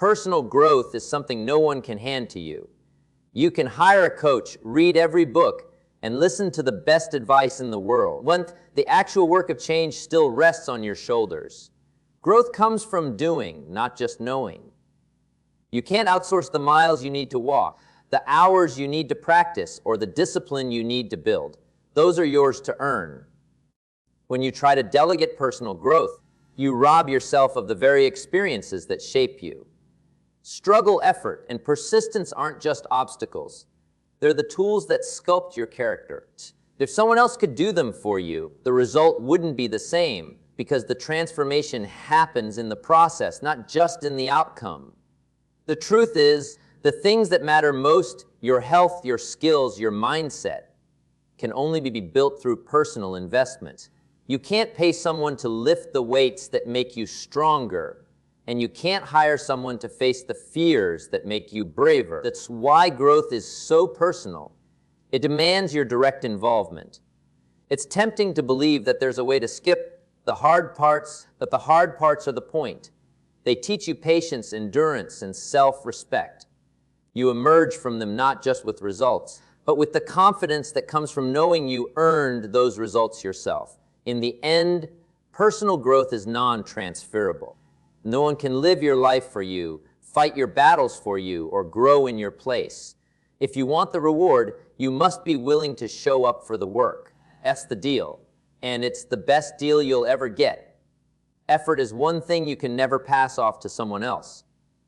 Personal growth is something no one can hand to you. You can hire a coach, read every book, and listen to the best advice in the world. When the actual work of change still rests on your shoulders. Growth comes from doing, not just knowing. You can't outsource the miles you need to walk, the hours you need to practice, or the discipline you need to build. Those are yours to earn. When you try to delegate personal growth, you rob yourself of the very experiences that shape you. Struggle, effort, and persistence aren't just obstacles. They're the tools that sculpt your character. If someone else could do them for you, the result wouldn't be the same, because the transformation happens in the process, not just in the outcome. The truth is, the things that matter most, your health, your skills, your mindset, can only be built through personal investment. You can't pay someone to lift the weights that make you stronger, and you can't hire someone to face the fears that make you braver. That's why growth is so personal. It demands your direct involvement. It's tempting to believe that there's a way to skip the hard parts, but the hard parts are the point. They teach you patience, endurance, and self-respect. You emerge from them not just with results, but with the confidence that comes from knowing you earned those results yourself. In the end, personal growth is non-transferable. No one can live your life for you, fight your battles for you, or grow in your place. If you want the reward, you must be willing to show up for the work. That's the deal. And it's the best deal you'll ever get. Effort is one thing you can never pass off to someone else.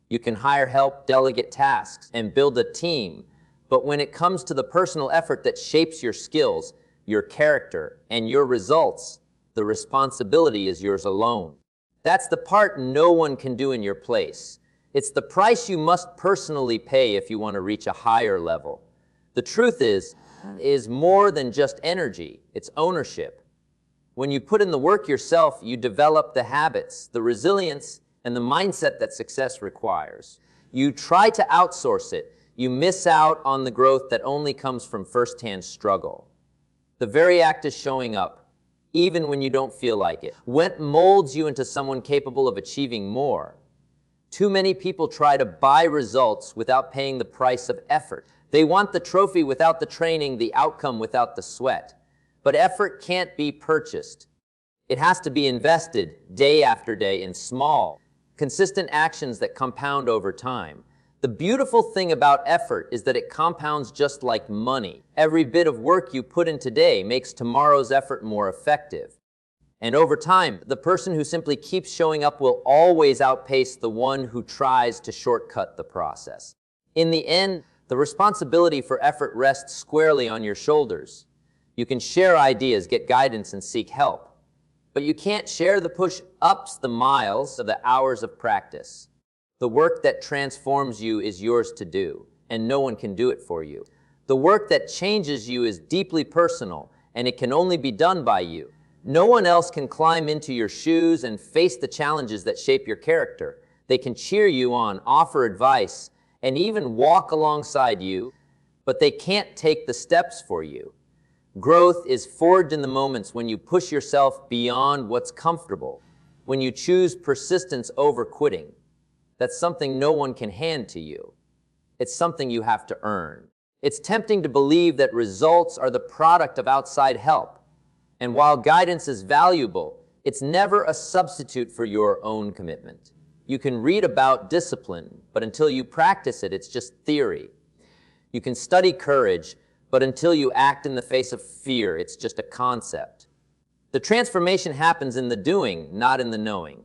You can hire help, delegate tasks, and build a team. But when it comes to the personal effort that shapes your skills, your character, and your results, the responsibility is yours alone. That's the part no one can do in your place. It's the price you must personally pay if you want to reach a higher level. The truth is more than just energy, it's ownership. When you put in the work yourself, you develop the habits, the resilience, and the mindset that success requires. You try to outsource it, you miss out on the growth that only comes from firsthand struggle. The very act of showing up, even when you don't feel like it, what molds you into someone capable of achieving more. Too many people try to buy results without paying the price of effort. They want the trophy without the training, the outcome without the sweat. But effort can't be purchased. It has to be invested day after day in small, consistent actions that compound over time. The beautiful thing about effort is that it compounds just like money. Every bit of work you put in today makes tomorrow's effort more effective. And over time, the person who simply keeps showing up will always outpace the one who tries to shortcut the process. In the end, the responsibility for effort rests squarely on your shoulders. You can share ideas, get guidance, and seek help. But you can't share the push-ups, the miles, or the hours of practice. The work that transforms you is yours to do, and no one can do it for you. The work that changes you is deeply personal, and it can only be done by you. No one else can climb into your shoes and face the challenges that shape your character. They can cheer you on, offer advice, and even walk alongside you, but they can't take the steps for you. Growth is forged in the moments when you push yourself beyond what's comfortable, when you choose persistence over quitting. That's something no one can hand to you. It's something you have to earn. It's tempting to believe that results are the product of outside help. And while guidance is valuable, it's never a substitute for your own commitment. You can read about discipline, but until you practice it, it's just theory. You can study courage, but until you act in the face of fear, it's just a concept. The transformation happens in the doing, not in the knowing.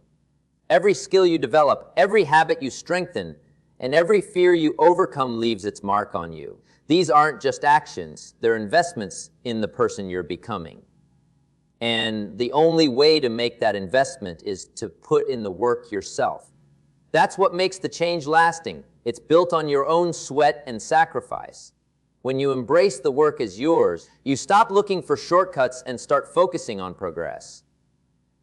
Every skill you develop, every habit you strengthen, and every fear you overcome leaves its mark on you. These aren't just actions, they're investments in the person you're becoming. And the only way to make that investment is to put in the work yourself. That's what makes the change lasting. It's built on your own sweat and sacrifice. When you embrace the work as yours, you stop looking for shortcuts and start focusing on progress.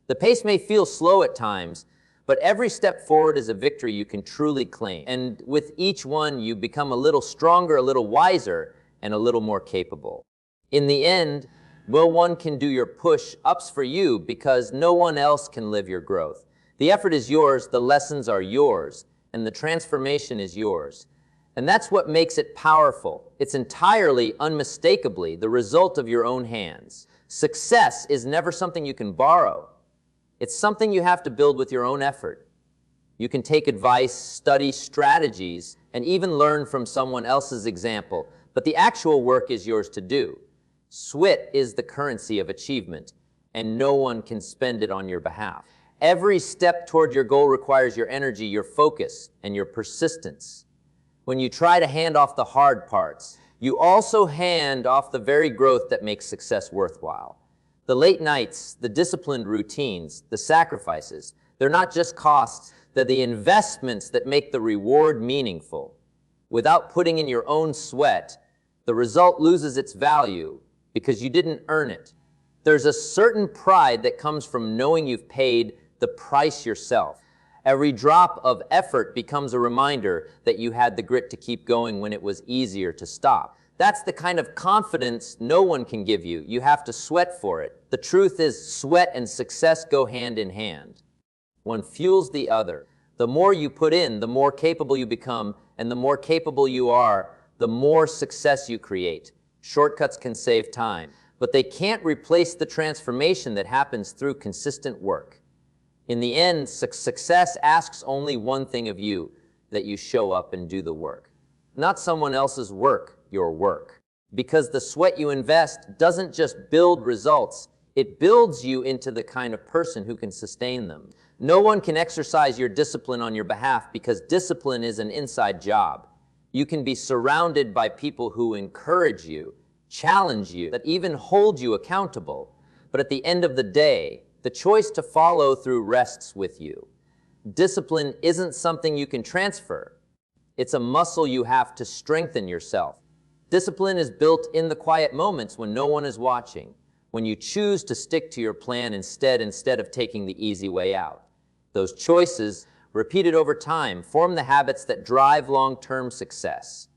The pace may feel slow at times, but every step forward is a victory you can truly claim. And with each one, you become a little stronger, a little wiser, and a little more capable. In the end, no one can do your push-ups for you because no one else can live your growth. The effort is yours, the lessons are yours, and the transformation is yours. And that's what makes it powerful. It's entirely, unmistakably, the result of your own hands. Success is never something you can borrow. It's something you have to build with your own effort. You can take advice, study strategies, and even learn from someone else's example, but the actual work is yours to do. Sweat is the currency of achievement, and no one can spend it on your behalf. Every step toward your goal requires your energy, your focus, and your persistence. When you try to hand off the hard parts, you also hand off the very growth that makes success worthwhile. The late nights, the disciplined routines, the sacrifices, they're not just costs, they're the investments that make the reward meaningful. Without putting in your own sweat, the result loses its value because you didn't earn it. There's a certain pride that comes from knowing you've paid the price yourself. Every drop of effort becomes a reminder that you had the grit to keep going when it was easier to stop. That's the kind of confidence no one can give you. You have to sweat for it. The truth is, sweat and success go hand in hand. One fuels the other. The more you put in, the more capable you become, and the more capable you are, the more success you create. Shortcuts can save time, but they can't replace the transformation that happens through consistent work. In the end, success asks only one thing of you, that you show up and do the work. Not someone else's work, your work. Because the sweat you invest doesn't just build results, it builds you into the kind of person who can sustain them. No one can exercise your discipline on your behalf because discipline is an inside job. You can be surrounded by people who encourage you, challenge you, that even hold you accountable. But at the end of the day, the choice to follow through rests with you. Discipline isn't something you can transfer. It's a muscle you have to strengthen yourself. Discipline is built in the quiet moments when no one is watching, when you choose to stick to your plan instead of taking the easy way out. Those choices, repeated over time, form the habits that drive long-term success.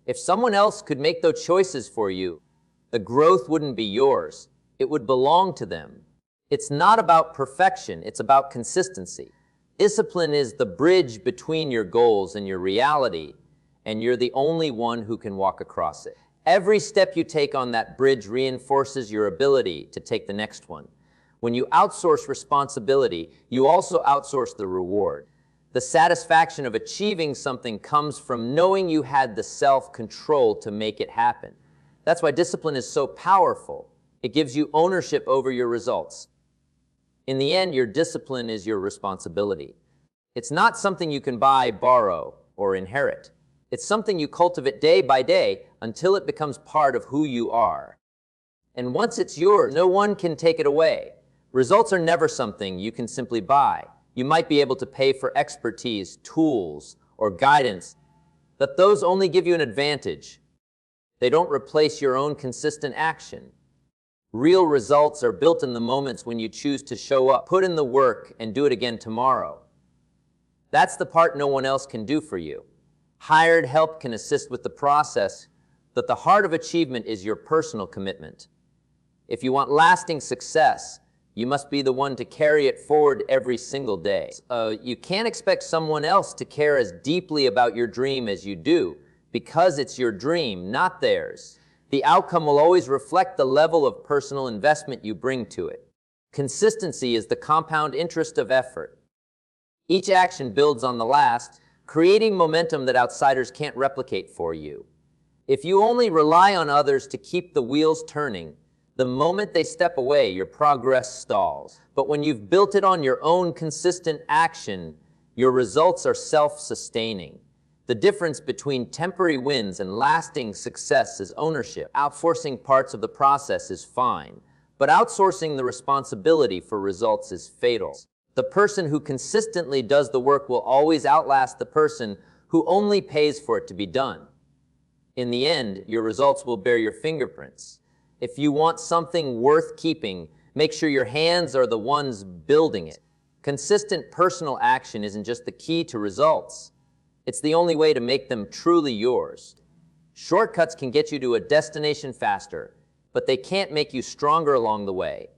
If someone else could make those choices for you, the growth wouldn't be yours. It would belong to them. It's not about perfection, it's about consistency. Discipline is the bridge between your goals and your reality, and you're the only one who can walk across it. Every step you take on that bridge reinforces your ability to take the next one. When you outsource responsibility, you also outsource the reward. The satisfaction of achieving something comes from knowing you had the self-control to make it happen. That's why discipline is so powerful. It gives you ownership over your results. In the end, your discipline is your responsibility. It's not something you can buy, borrow, or inherit. It's something you cultivate day by day until it becomes part of who you are. And once it's yours, no one can take it away. Results are never something you can simply buy. You might be able to pay for expertise, tools, or guidance, but those only give you an advantage. They don't replace your own consistent action. Real results are built in the moments when you choose to show up, put in the work, and do it again tomorrow. That's the part no one else can do for you. Hired help can assist with the process, but the heart of achievement is your personal commitment. If you want lasting success, you must be the one to carry it forward every single day. You can't expect someone else to care as deeply about your dream as you do, because it's your dream, not theirs. The outcome will always reflect the level of personal investment you bring to it. Consistency is the compound interest of effort. Each action builds on the last, creating momentum that outsiders can't replicate for you. If you only rely on others to keep the wheels turning, the moment they step away, your progress stalls. But when you've built it on your own consistent action, your results are self-sustaining. The difference between temporary wins and lasting success is ownership. Outsourcing parts of the process is fine, but outsourcing the responsibility for results is fatal. The person who consistently does the work will always outlast the person who only pays for it to be done. In the end, your results will bear your fingerprints. If you want something worth keeping, make sure your hands are the ones building it. Consistent personal action isn't just the key to results. It's the only way to make them truly yours. Shortcuts can get you to a destination faster, but they can't make you stronger along the way.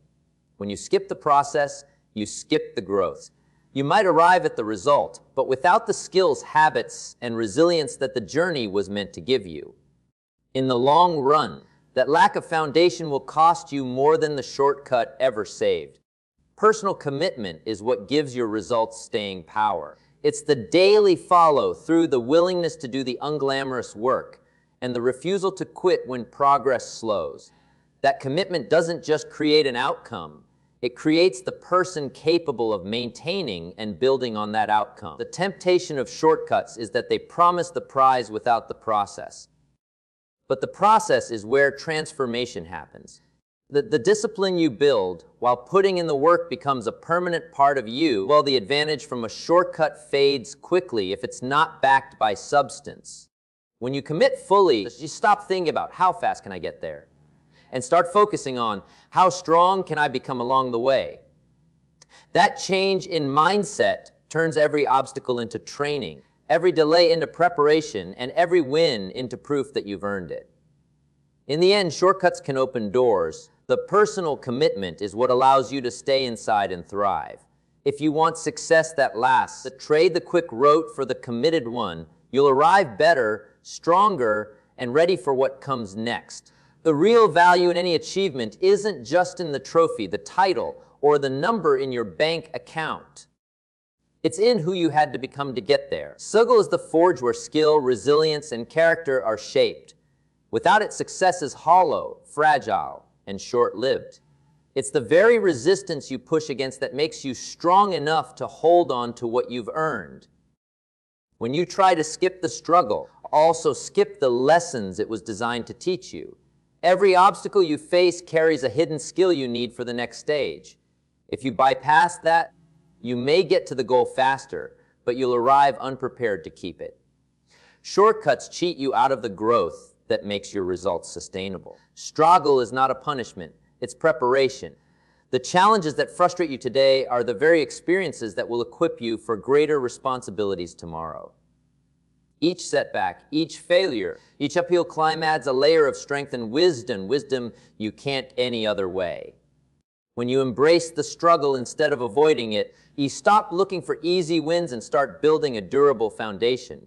When you skip the process, you skip the growth. You might arrive at the result, but without the skills, habits, and resilience that the journey was meant to give you. In the long run, that lack of foundation will cost you more than the shortcut ever saved. Personal commitment is what gives your results staying power. It's the daily follow through, the willingness to do the unglamorous work, and the refusal to quit when progress slows. That commitment doesn't just create an outcome, it creates the person capable of maintaining and building on that outcome. The temptation of shortcuts is that they promise the prize without the process. But the process is where transformation happens. The discipline you build while putting in the work becomes a permanent part of you, while the advantage from a shortcut fades quickly if it's not backed by substance. When you commit fully, you stop thinking about how fast can I get there, and start focusing on how strong can I become along the way. That change in mindset turns every obstacle into training, every delay into preparation, and every win into proof that you've earned it. In the end, shortcuts can open doors. The personal commitment is what allows you to stay inside and thrive. If you want success that lasts, trade the quick route for the committed one. You'll arrive better, stronger, and ready for what comes next. The real value in any achievement isn't just in the trophy, the title, or the number in your bank account. It's in who you had to become to get there. Struggle is the forge where skill, resilience, and character are shaped. Without it, success is hollow, fragile, and short-lived. It's the very resistance you push against that makes you strong enough to hold on to what you've earned. When you try to skip the struggle, also skip the lessons it was designed to teach you. Every obstacle you face carries a hidden skill you need for the next stage. If you bypass that, you may get to the goal faster, but you'll arrive unprepared to keep it. Shortcuts cheat you out of the growth that makes your results sustainable. Struggle is not a punishment, it's preparation. The challenges that frustrate you today are the very experiences that will equip you for greater responsibilities tomorrow. Each setback, each failure, each uphill climb adds a layer of strength and wisdom you can't any other way. When you embrace the struggle instead of avoiding it, you stop looking for easy wins and start building a durable foundation.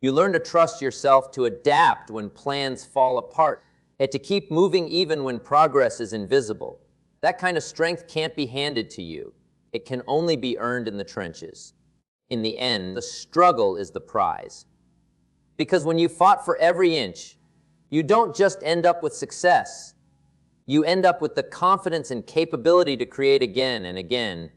You learn to trust yourself, to adapt when plans fall apart, and to keep moving even when progress is invisible. That kind of strength can't be handed to you. It can only be earned in the trenches. In the end, the struggle is the prize. Because when you fought for every inch, you don't just end up with success. You end up with the confidence and capability to create again and again,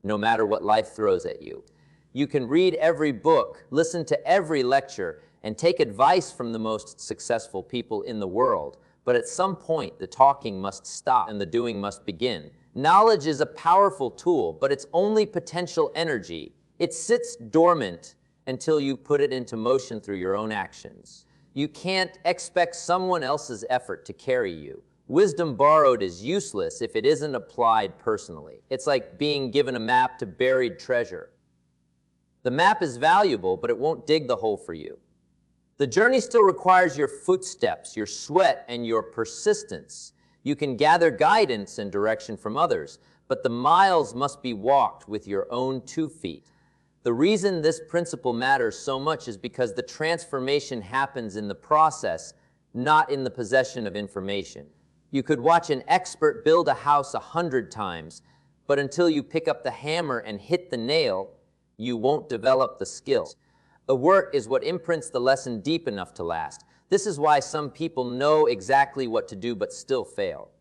no matter what life throws at you. You can read every book, listen to every lecture, and take advice from the most successful people in the world. But at some point, the talking must stop and the doing must begin. Knowledge is a powerful tool, but it's only potential energy. It sits dormant until you put it into motion through your own actions. You can't expect someone else's effort to carry you. Wisdom borrowed is useless if it isn't applied personally. It's like being given a map to buried treasure. The map is valuable, but it won't dig the hole for you. The journey still requires your footsteps, your sweat, and your persistence. You can gather guidance and direction from others, but the miles must be walked with your own 2 feet. The reason this principle matters so much is because the transformation happens in the process, not in the possession of information. You could watch an expert build a house 100 times, but until you pick up the hammer and hit the nail, you won't develop the skill. The work is what imprints the lesson deep enough to last. This is why some people know exactly what to do but still fail.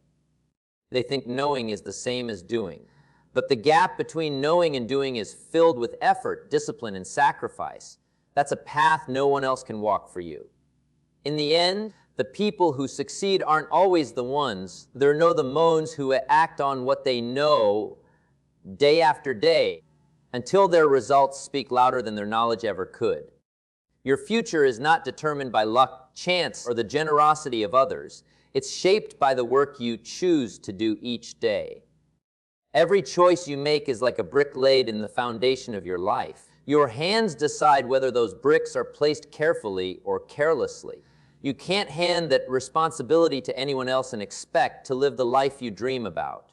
They think knowing is the same as doing. But the gap between knowing and doing is filled with effort, discipline, and sacrifice. That's a path no one else can walk for you. In the end, the people who succeed aren't always the ones. They're the ones who act on what they know day after day, until their results speak louder than their knowledge ever could. Your future is not determined by luck, chance, or the generosity of others. It's shaped by the work you choose to do each day. Every choice you make is like a brick laid in the foundation of your life. Your hands decide whether those bricks are placed carefully or carelessly. You can't hand that responsibility to anyone else and expect to live the life you dream about.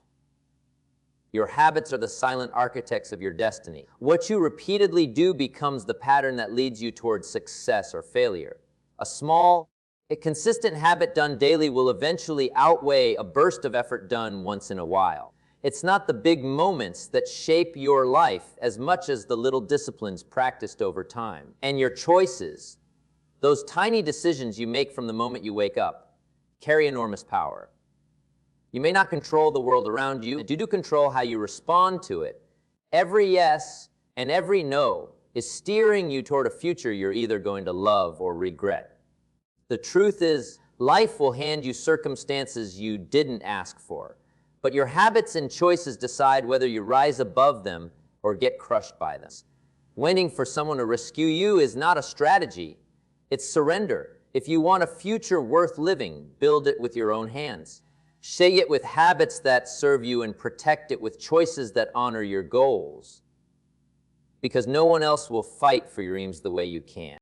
Your habits are the silent architects of your destiny. What you repeatedly do becomes the pattern that leads you towards success or failure. A consistent habit done daily will eventually outweigh a burst of effort done once in a while. It's not the big moments that shape your life as much as the little disciplines practiced over time. And your choices, those tiny decisions you make from the moment you wake up, carry enormous power. You may not control the world around you, but you do control how you respond to it. Every yes and every no is steering you toward a future you're either going to love or regret. The truth is, life will hand you circumstances you didn't ask for, but your habits and choices decide whether you rise above them or get crushed by them. Waiting for someone to rescue you is not a strategy, it's surrender. If you want a future worth living, build it with your own hands. Shape it with habits that serve you and protect it with choices that honor your goals. Because no one else will fight for your dreams the way you can.